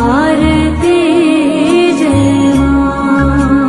आरती जय मां।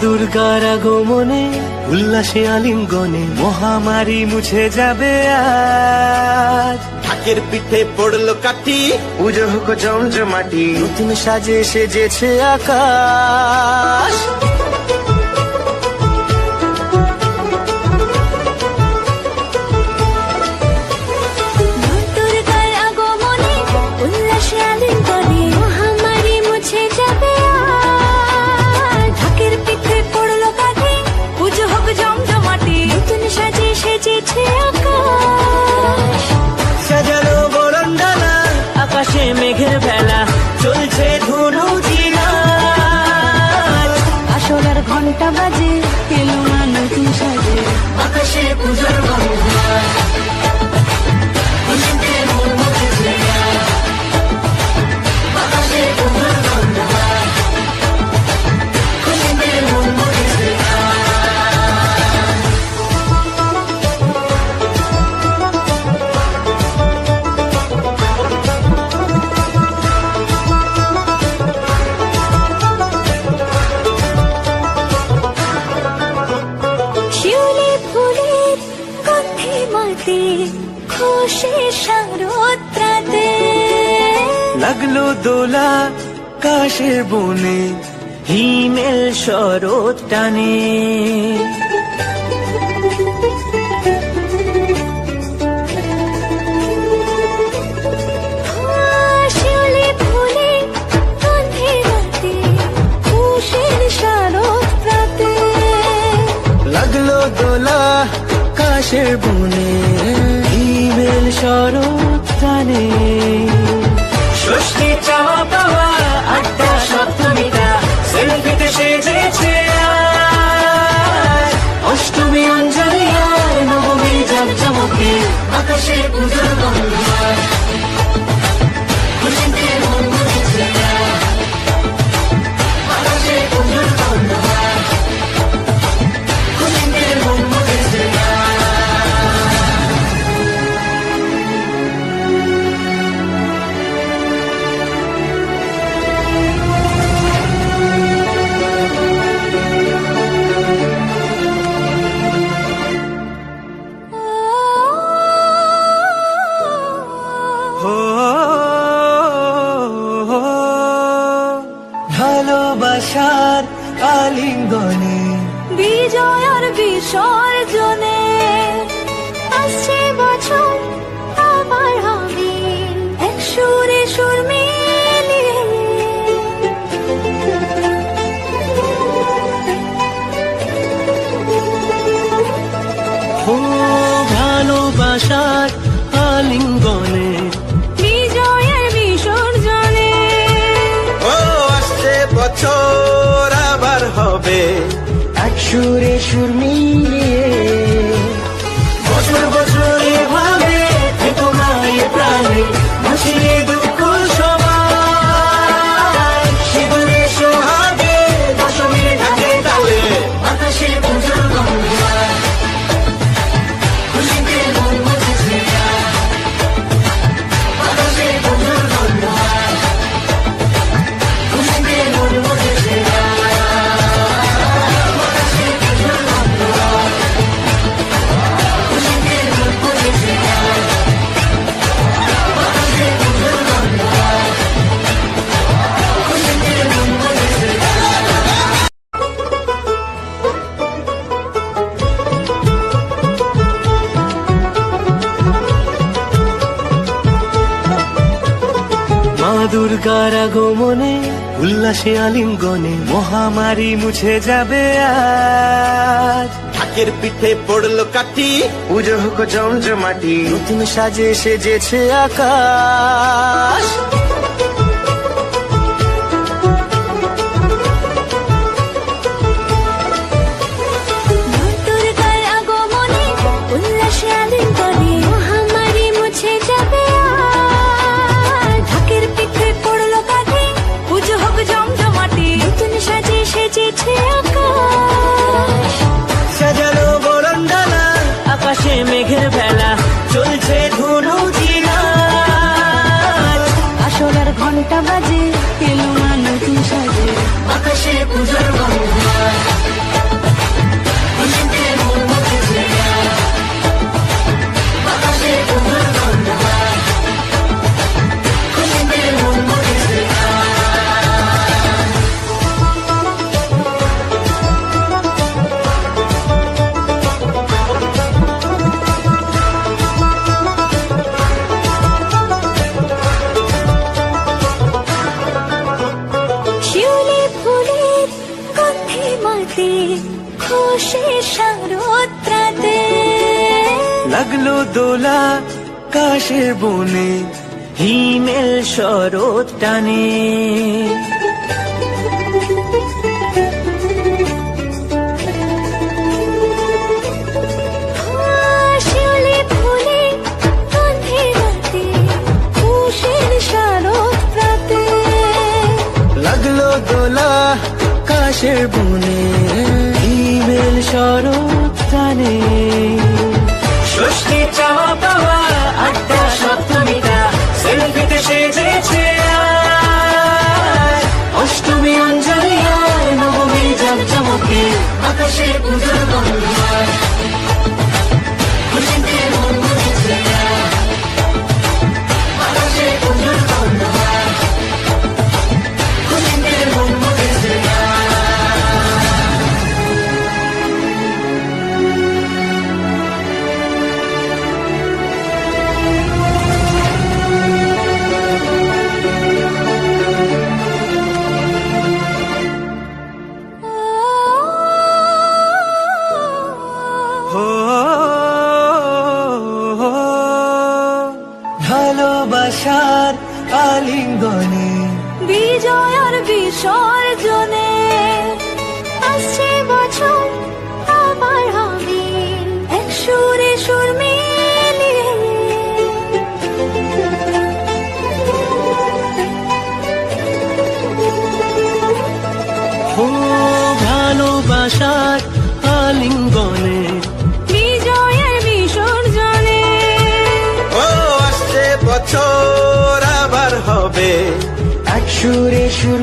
দুর্গার আগমনে উল্লাসে আলিঙ্গনে মহামারী মুছে যাবে আজ। ঢাকের পিঠে পড়লো কাঠি, পুজো হোক জমজমাটি, নতুন সাজে সেজেছে আকাশ। সাজানো বরণডালা, আকাশে মেঘের ভেলা, চলছে ধনু জিনাজ। আসলার ঘন্টা বাজে, এলো না নতুন সাজে, আকাশে পূজার গন্ধ, খুশিতে মন মুখেছে আজ। আকাশে পূজার গন্ধ, খুশিতে মন মুখেছে আজ। শিউলি ফুলের গন্ধে মাতে, খুশি শারদরাতে। লাগলো দোলা কাশের বনে, হিমেল শরৎ টানে। শিউলি ফুলের গন্ধে মাতে, খুশির শারদরাতে। লাগলো দোলা কাশের বনে, হিমেল শরৎ টানে। ষষ্ঠী চাওয়া পাওয়া আড্ডা সপ্তমীটা, সেলফিতে সেজেছে আজ। অষ্টমী অঞ্জলি আর নবমী জাঁকজমকে, আকাশে পুজোর গন্ধ, খুশিতে মন মুখেছে আজ। আকাশে পুজোর গন্ধ, খুশিতে মন মুখেছে আজ। ভালোবাসার আলিঙ্গনে, বিজয় আর বিসর্জনে, আসছে বছর আবার হবে এক সুরে সুর মিলিয়ে। ও ভালোবাসার আলিঙ্গনে, বিজয় আর বিসর্জনে, ও আসছে বছর আবার হবে এক সুরে সুর মিলিয়ে। বছর বছর এভাবে থেকো না এ প্রাণে, ভাসিয়ে দুঃখ সবাই। শিবনে সোহাগে দশমীর ঢাকে তালে, আকাশে পুজোর গন্ধ, খুশিতে মন মুখেছে আজ। আকাশে পুজোর গন্ধ, খুশিতে মন মুখেছে আজ। আকাশে পুজোর গন্ধ, খুশিতে মন মুখেছে আজ। আকাশে পুজোর গন্ধ, খুশিতে মন মুখেছে আজ। মা দুর্গার আগমনে উল্লাসে আলিঙ্গনে মহামারী মুছে যাবে আজ। ঢাকের পিঠে পড়লো কাঠি, পুজো হোক জমজমাটি, নতুন সাজে সেজেছে আকাশ। দুর্গার আগমনে উল্লাসে আলিঙ্গনে, মহামারী মুছে যাবে আজ। ঢাকের পিঠে পড়লো কাঠি, পুজো হোক জমজমাটি, নতুন সাজে সেজেছে আকাশ। সাজানো বরণডালা, আকাশে মেঘের ভেলা, চলছে ধনু জিনাজ। আসলার ঘন্টা বাজে, এলো না নতুন সাজে, আকাশে পুজোর গন্ধ, লাগলো দোলা কাশের বনে, হিমেল শরৎ টানে। শিউলি ফুলে গন্ধে রাতে, উষের শারদ রাতে। লাগলো দোলা কাশের বনে, হিমেল শরৎ টানে। ষষ্ঠী চাওয়া পাওয়া আড্ডা সপ্তমীটা সেলফিতে সেজেছে আজ। অষ্টমী অঞ্জলি আর নবমী জমজমকে আকাশে পুজোর গন্ধ হয়, খুশিতে মন মুখেছে আজ। আকাশে পুজোর গন্ধ হয়, খুশিতে মন মুখেছে আজ। হো ভালোবাসার আলিঙ্গনে, বিজয় আর বিসর্জনে আসছে বছর আবার হবে এক সুরে সুর মিলিয়ে। হো ভালোবাসার আলিঙ্গনে, বিজয় আর বিসর্জনে ও আসছে বছর আবার হবে এক সুরে সুর